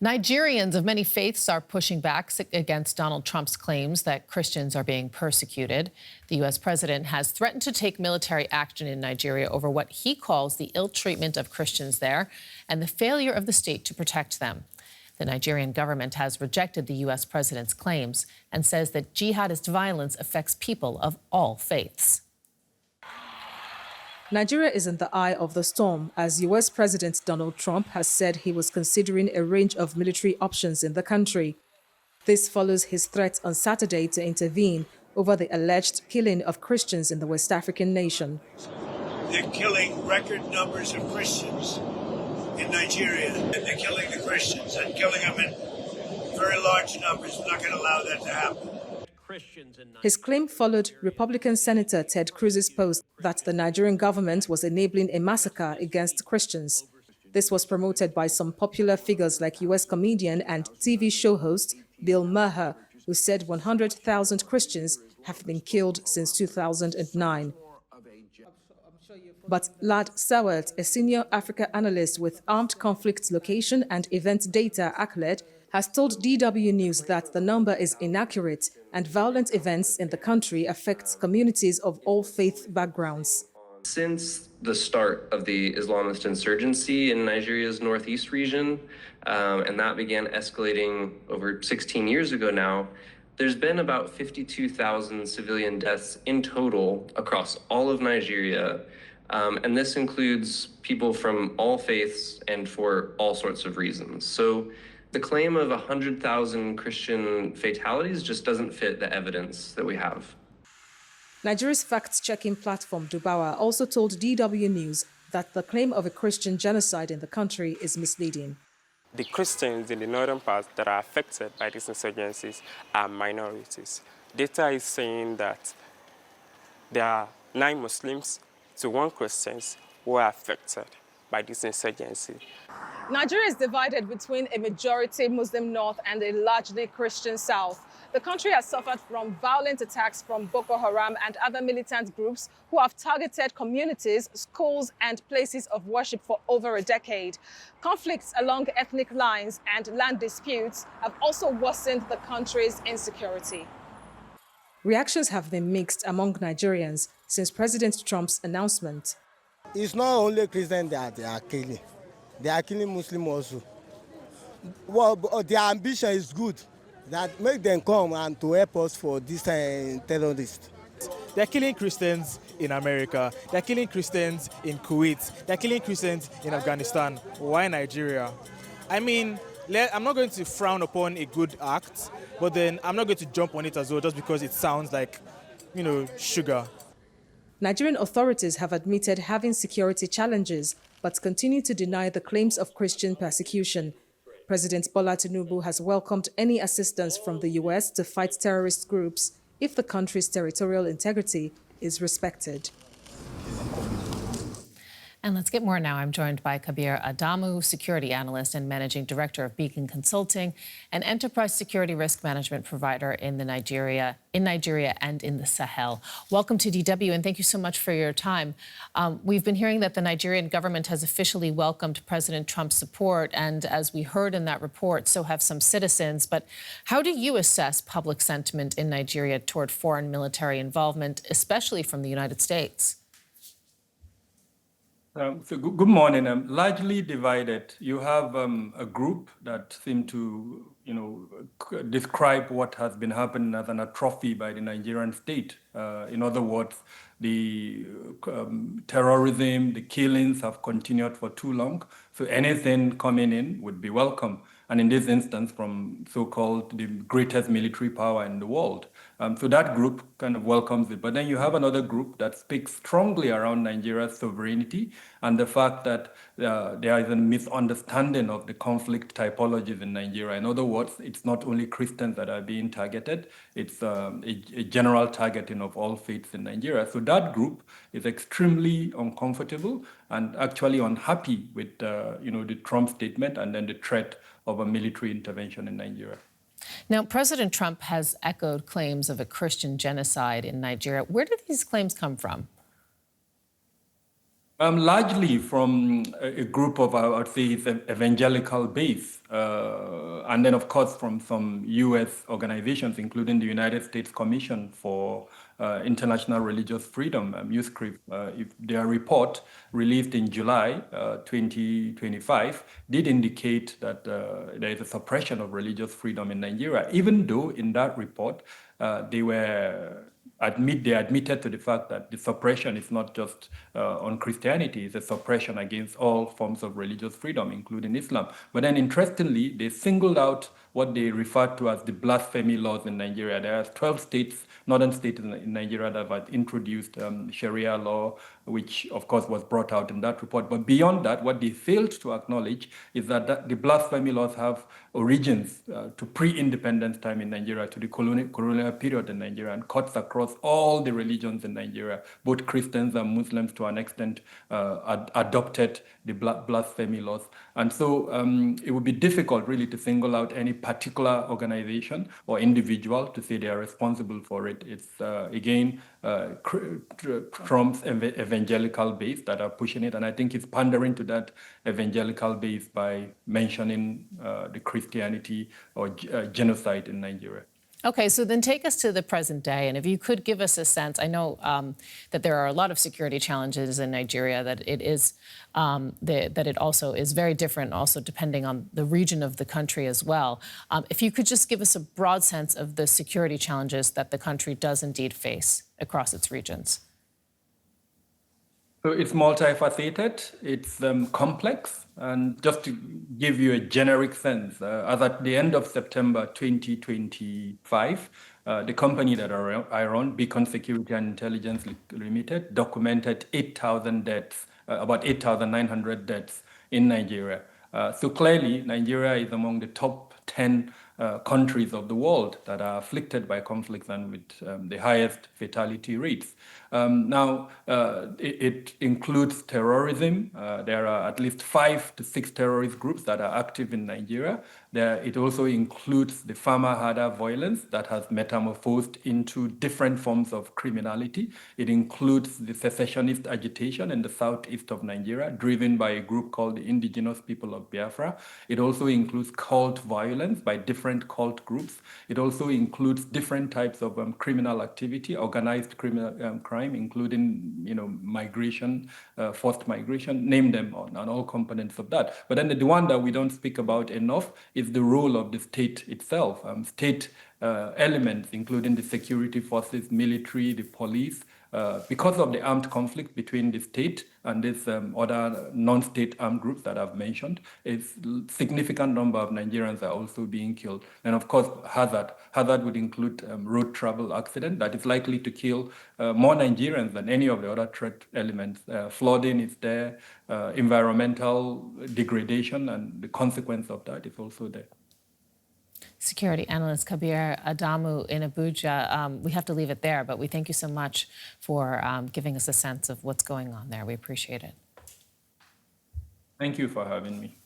Nigerians of many faiths are pushing back against Donald Trump's claims that Christians are being persecuted. The U.S. president has threatened to take military action in Nigeria over what he calls the ill treatment of Christians there and the failure of the state to protect them. The Nigerian government has rejected the U.S. president's claims and says that jihadist violence affects people of all faiths. Nigeria is in the eye of the storm as U.S. President Donald Trump has said he was considering a range of military options in the country. This follows his threat on Saturday to intervene over the alleged killing of Christians in the West African nation. They're killing record numbers of Christians in Nigeria. They're killing the Christians and killing them in very large numbers. We're not going to allow that to happen. His claim followed Republican Senator Ted Cruz's post that the Nigerian government was enabling a massacre against Christians. This was promoted by some popular figures like U.S. comedian and TV show host Bill Maher, who said 100,000 Christians have been killed since 2009. But Lad Sawert, a senior Africa analyst with armed conflict location and event data accolade, has told DW News that the number is inaccurate and violent events in the country affect communities of all faith backgrounds. Since the start of the Islamist insurgency in Nigeria's northeast region, and that began escalating over 16 years ago now, there's been about 52,000 civilian deaths in total across all of Nigeria. And this includes people from all faiths and for all sorts of reasons. So the claim of 100,000 Christian fatalities just doesn't fit the evidence that we have. Nigeria's fact-checking platform Dubawa also told DW News that the claim of a Christian genocide in the country is misleading. The Christians in the northern part that are affected by these insurgencies are minorities. Data is saying that there are 9 Muslims to 1 Christian who are affected by this insurgency. Nigeria is divided between a majority Muslim north and a largely Christian south. The country has suffered from violent attacks from Boko Haram and other militant groups who have targeted communities, schools, and places of worship for over a decade. Conflicts along ethnic lines and land disputes have also worsened the country's insecurity. Reactions have been mixed among Nigerians since President Trump's announcement. It's not only Christians that they are killing. They are killing Muslims also. Well, their ambition is good. That make them come and to help us for this terrorists. They're killing Christians in America. They're killing Christians in Kuwait. They're killing Christians in Afghanistan. Why Nigeria? I mean, I'm not going to frown upon a good act, but then I'm not going to jump on it as well just because it sounds like, sugar. Nigerian authorities have admitted having security challenges, but continue to deny the claims of Christian persecution. President Bola Tinubu has welcomed any assistance from the U.S. to fight terrorist groups if the country's territorial integrity is respected. And let's get more now. I'm joined by Kabir Adamu, security analyst and managing director of Beacon Consulting, an enterprise security risk management provider in Nigeria and in the Sahel. Welcome to DW, and thank you so much for your time. We've been hearing that the Nigerian government has officially welcomed President Trump's support, and as we heard in that report, so have some citizens. But how do you assess public sentiment in Nigeria toward foreign military involvement, especially from the United States? Good morning. Largely divided. You have a group that seem to, describe what has been happening as an atrophy by the Nigerian state. In other words, the terrorism, the killings have continued for too long. So anything coming in would be welcome. And in this instance, from so-called the greatest military power in the world. So that group kind of welcomes it. But then you have another group that speaks strongly around Nigeria's sovereignty and the fact that there is a misunderstanding of the conflict typologies in Nigeria. In other words, it's not only Christians that are being targeted, it's a general targeting of all faiths in Nigeria. So that group is extremely uncomfortable and actually unhappy with the Trump statement and then the threat of a military intervention in Nigeria. Now, President Trump has echoed claims of a Christian genocide in Nigeria. Where do these claims come from? Largely from a group of, I would say, it's evangelical base. And then, of course, from some U.S. organizations, including the United States Commission for International Religious Freedom, USCRIF. If their report released in July 2025 did indicate that there is a suppression of religious freedom in Nigeria, even though in that report they admitted to the fact that the suppression is not just on Christianity, it's a suppression against all forms of religious freedom, including Islam. But then interestingly, they singled out what they referred to as the blasphemy laws in Nigeria. There are 12 states, northern states in Nigeria that have introduced Sharia law, which of course was brought out in that report. But beyond that, what they failed to acknowledge is that the blasphemy laws have origins to pre-independence time in Nigeria, to the colonial period in Nigeria, and cuts across all the religions in Nigeria. Both Christians and Muslims, to an extent, adopted the blasphemy laws. And so it would be difficult, really, to single out any particular organization or individual to say they are responsible for it. It's, again, Trump's evangelical base that are pushing it. And I think it's pandering to that evangelical base by mentioning the Christianity or genocide in Nigeria. Okay, so then take us to the present day. And if you could give us a sense, I know that there are a lot of security challenges in Nigeria, that it is that it also is very different, also depending on the region of the country as well. If you could just give us a broad sense of the security challenges that the country does indeed face across its regions. So it's multifaceted, it's complex, and just to give you a generic sense, as at the end of September 2025, the company that I run, Beacon Security and Intelligence Limited, documented 8,000 deaths, about 8,900 deaths in Nigeria. So clearly, Nigeria is among the top 10 countries of the world that are afflicted by conflicts and with the highest fatality rates. Now, it includes terrorism. There are at least 5 to 6 terrorist groups that are active in Nigeria. It also includes the farmer-herder violence that has metamorphosed into different forms of criminality. It includes the secessionist agitation in the southeast of Nigeria, driven by a group called the Indigenous People of Biafra. It also includes cult violence by different cult groups. It also includes different types of criminal activity, organized criminal crime, including migration, forced migration, name them on all components of that. But then the one that we don't speak about enough is the role of the state itself. State elements, including the security forces, military, the police, because of the armed conflict between the state and these other non-state armed groups that I've mentioned, a significant number of Nigerians are also being killed. And of course, hazard. Hazard would include road travel accident that is likely to kill more Nigerians than any of the other threat elements. Flooding is there, environmental degradation, and the consequence of that is also there. Security analyst Kabir Adamu in Abuja. We have to leave it there, but we thank you so much for giving us a sense of what's going on there. We appreciate it. Thank you for having me.